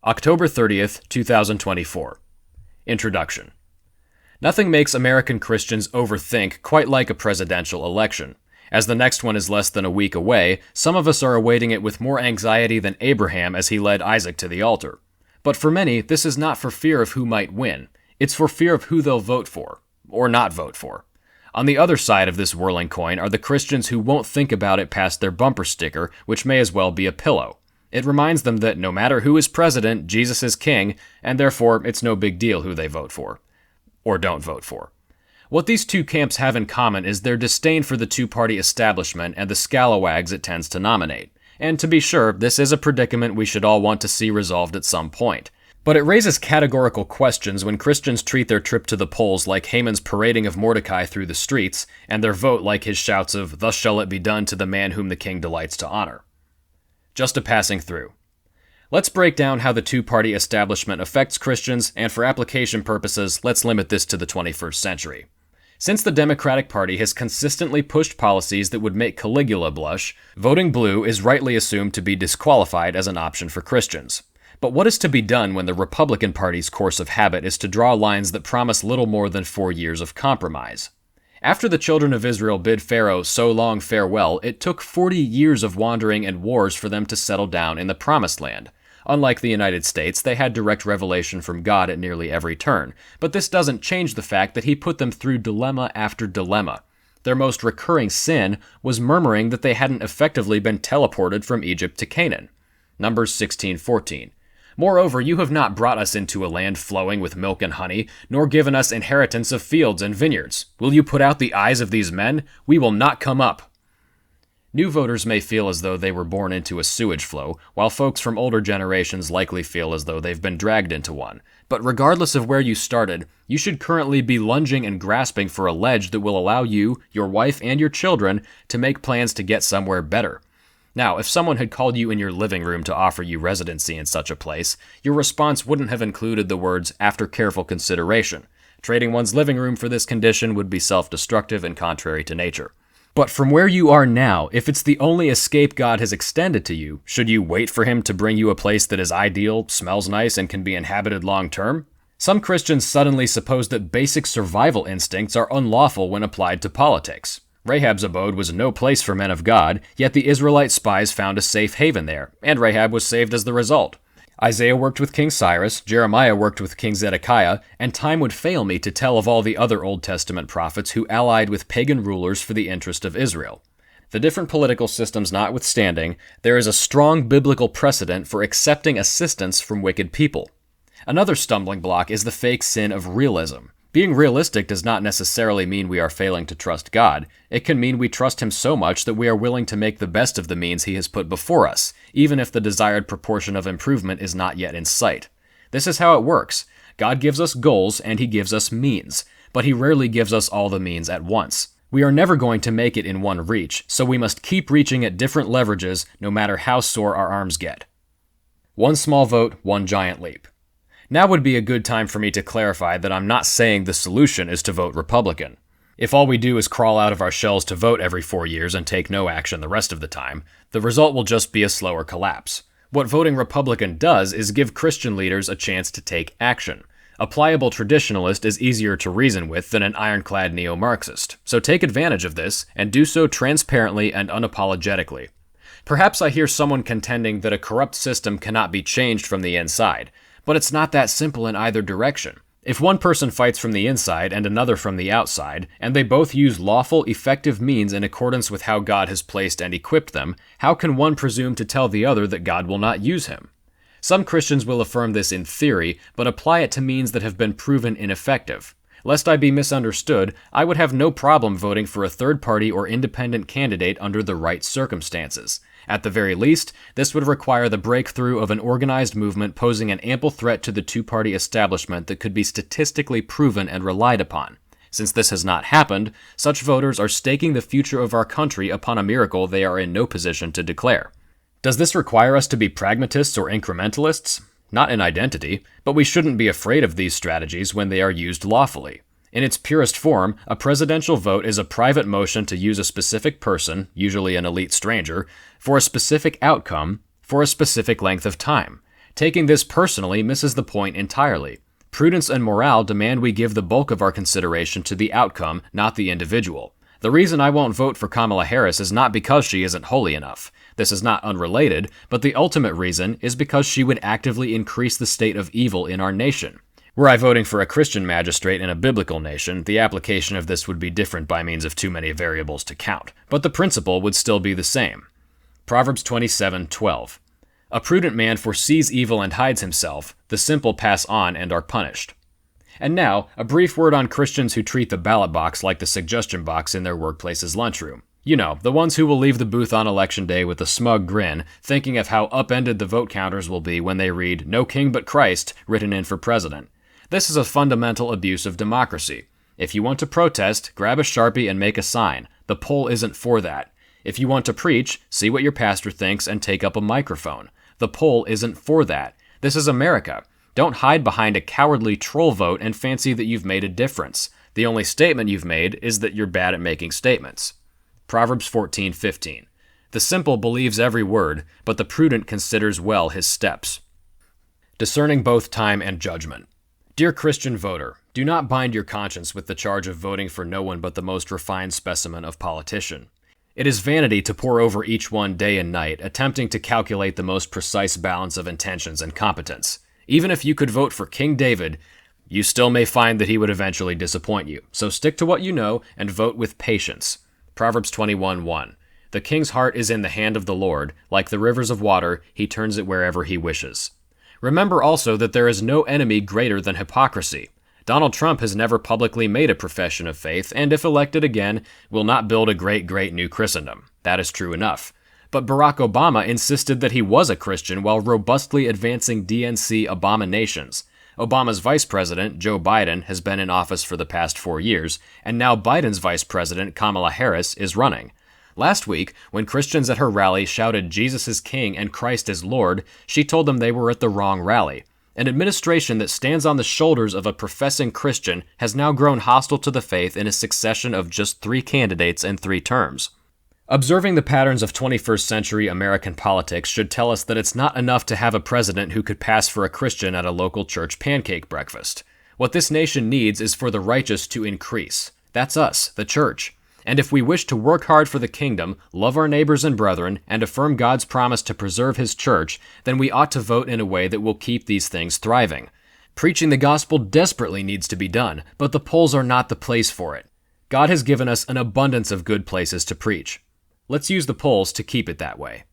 October 30th, 2024. Introduction. Nothing makes American Christians overthink quite like a presidential election. As the next one is less than a week away, some of us are awaiting it with more anxiety than Abraham as he led Isaac to the altar. But for many, this is not for fear of who might win. It's for fear of who they'll vote for, or not vote for. On the other side of this whirling coin are the Christians who won't think about it past their bumper sticker, which may as well be a pillow. It reminds them that no matter who is president, Jesus is king, and therefore it's no big deal who they vote for. Or don't vote for. What these two camps have in common is their disdain for the two-party establishment and the scalawags it tends to nominate. And to be sure, this is a predicament we should all want to see resolved at some point. But it raises categorical questions when Christians treat their trip to the polls like Haman's parading of Mordecai through the streets, and their vote like his shouts of, "Thus shall it be done to the man whom the king delights to honor." Just a passing through. Let's break down how the two-party establishment affects Christians, and for application purposes, let's limit this to the 21st century. Since the Democratic Party has consistently pushed policies that would make Caligula blush, voting blue is rightly assumed to be disqualified as an option for Christians. But what is to be done when the Republican Party's course of habit is to draw lines that promise little more than 4 years of compromise? After the children of Israel bid Pharaoh so long farewell, it took 40 years of wandering and wars for them to settle down in the Promised Land. Unlike the United States, they had direct revelation from God at nearly every turn, but this doesn't change the fact that he put them through dilemma after dilemma. Their most recurring sin was murmuring that they hadn't effectively been teleported from Egypt to Canaan. Numbers 16:14. Moreover, you have not brought us into a land flowing with milk and honey, nor given us inheritance of fields and vineyards. Will you put out the eyes of these men? We will not come up. New voters may feel as though they were born into a sewage flow, while folks from older generations likely feel as though they've been dragged into one. But regardless of where you started, you should currently be lunging and grasping for a ledge that will allow you, your wife, and your children to make plans to get somewhere better. Now, if someone had called you in your living room to offer you residency in such a place, your response wouldn't have included the words, "after careful consideration." Trading one's living room for this condition would be self-destructive and contrary to nature. But from where you are now, if it's the only escape God has extended to you, should you wait for him to bring you a place that is ideal, smells nice, and can be inhabited long-term? Some Christians suddenly suppose that basic survival instincts are unlawful when applied to politics. Rahab's abode was no place for men of God, yet the Israelite spies found a safe haven there, and Rahab was saved as the result. Isaiah worked with King Cyrus, Jeremiah worked with King Zedekiah, and time would fail me to tell of all the other Old Testament prophets who allied with pagan rulers for the interest of Israel. The different political systems notwithstanding, there is a strong biblical precedent for accepting assistance from wicked people. Another stumbling block is the fake sin of realism. Being realistic does not necessarily mean we are failing to trust God. It can mean we trust him so much that we are willing to make the best of the means he has put before us, even if the desired proportion of improvement is not yet in sight. This is how it works. God gives us goals and he gives us means, but he rarely gives us all the means at once. We are never going to make it in one reach, so we must keep reaching at different leverages no matter how sore our arms get. One small vote, one giant leap. Now would be a good time for me to clarify that I'm not saying the solution is to vote Republican. If all we do is crawl out of our shells to vote every 4 years and take no action the rest of the time, the result will just be a slower collapse. What voting Republican does is give Christian leaders a chance to take action. A pliable traditionalist is easier to reason with than an ironclad neo-Marxist, so take advantage of this and do so transparently and unapologetically. Perhaps I hear someone contending that a corrupt system cannot be changed from the inside, but it's not that simple in either direction. If one person fights from the inside and another from the outside, and they both use lawful, effective means in accordance with how God has placed and equipped them, how can one presume to tell the other that God will not use him? Some Christians will affirm this in theory, but apply it to means that have been proven ineffective. Lest I be misunderstood, I would have no problem voting for a third-party or independent candidate under the right circumstances. At the very least, this would require the breakthrough of an organized movement posing an ample threat to the two-party establishment that could be statistically proven and relied upon. Since this has not happened, such voters are staking the future of our country upon a miracle they are in no position to declare. Does this require us to be pragmatists or incrementalists? Not in identity, but we shouldn't be afraid of these strategies when they are used lawfully. In its purest form, a presidential vote is a private motion to use a specific person, usually an elite stranger, for a specific outcome, for a specific length of time. Taking this personally misses the point entirely. Prudence and morale demand we give the bulk of our consideration to the outcome, not the individual. The reason I won't vote for Kamala Harris is not because she isn't holy enough. This is not unrelated, but the ultimate reason is because she would actively increase the state of evil in our nation. Were I voting for a Christian magistrate in a biblical nation, the application of this would be different by means of too many variables to count, but the principle would still be the same. Proverbs 27:12. A prudent man foresees evil and hides himself, the simple pass on and are punished. And now, a brief word on Christians who treat the ballot box like the suggestion box in their workplace's lunchroom. You know, the ones who will leave the booth on election day with a smug grin, thinking of how upended the vote counters will be when they read, "No king but Christ," written in for president. This is a fundamental abuse of democracy. If you want to protest, grab a Sharpie and make a sign. The poll isn't for that. If you want to preach, see what your pastor thinks and take up a microphone. The poll isn't for that. This is America. Don't hide behind a cowardly troll vote and fancy that you've made a difference. The only statement you've made is that you're bad at making statements. Proverbs 14:15. The simple believes every word, but the prudent considers well his steps. Discerning both time and judgment. Dear Christian voter, do not bind your conscience with the charge of voting for no one but the most refined specimen of politician. It is vanity to pore over each one day and night, attempting to calculate the most precise balance of intentions and competence. Even if you could vote for King David, you still may find that he would eventually disappoint you. So stick to what you know and vote with patience. Proverbs 21:1. The king's heart is in the hand of the Lord. Like the rivers of water, he turns it wherever he wishes. Remember also that there is no enemy greater than hypocrisy. Donald Trump has never publicly made a profession of faith, and if elected again, will not build a great new Christendom. That is true enough. But Barack Obama insisted that he was a Christian while robustly advancing DNC abominations. Obama's vice president, Joe Biden, has been in office for the past 4 years, and now Biden's vice president, Kamala Harris, is running. Last week, when Christians at her rally shouted Jesus is King and Christ is Lord, she told them they were at the wrong rally. An administration that stands on the shoulders of a professing Christian has now grown hostile to the faith in a succession of just 3 candidates in 3 terms. Observing the patterns of 21st century American politics should tell us that it's not enough to have a president who could pass for a Christian at a local church pancake breakfast. What this nation needs is for the righteous to increase. That's us, the church. And if we wish to work hard for the kingdom, love our neighbors and brethren, and affirm God's promise to preserve his church, then we ought to vote in a way that will keep these things thriving. Preaching the gospel desperately needs to be done, but the polls are not the place for it. God has given us an abundance of good places to preach. Let's use the polls to keep it that way.